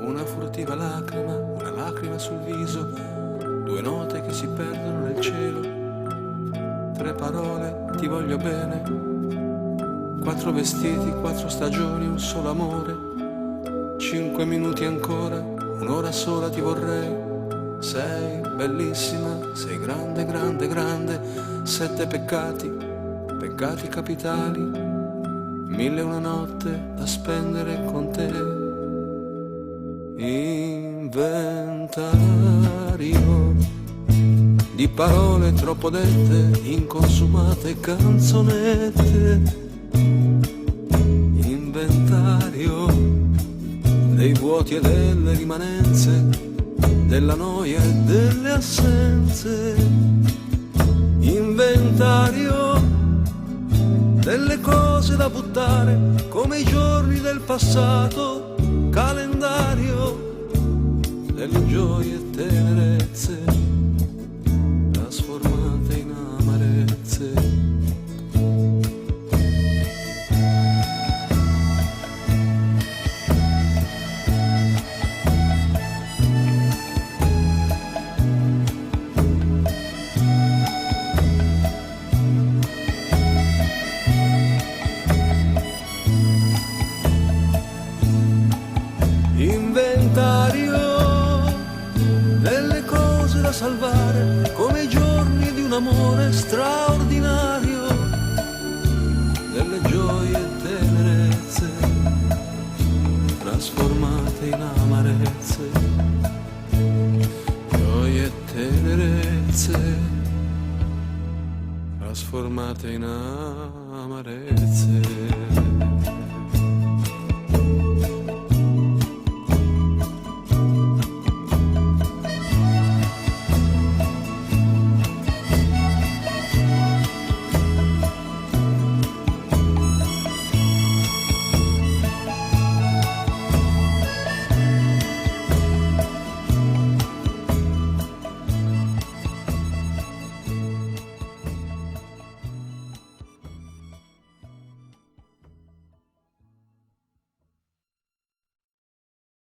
una furtiva lacrima, una lacrima sul viso, due note che si perdono nel cielo, tre parole, ti voglio bene, quattro vestiti, quattro stagioni, un solo amore, 5 minuti ancora, un'ora sola ti vorrei, sei bellissima, sei grande, grande, grande, 7 peccati, peccati capitali, 1001 notte da spendere con te. Inventario di parole troppo dette, inconsumate canzonette. Inventario dei vuoti e delle rimanenze, della noia e delle assenze. Inventario delle cose da buttare come i giorni del passato. Calendario delle gioie e tenerezze trasformate in amarezze. Delle cose da salvare come i giorni di un amore straordinario, delle gioie e tenerezze trasformate in amarezze, gioie e tenerezze trasformate in amarezze.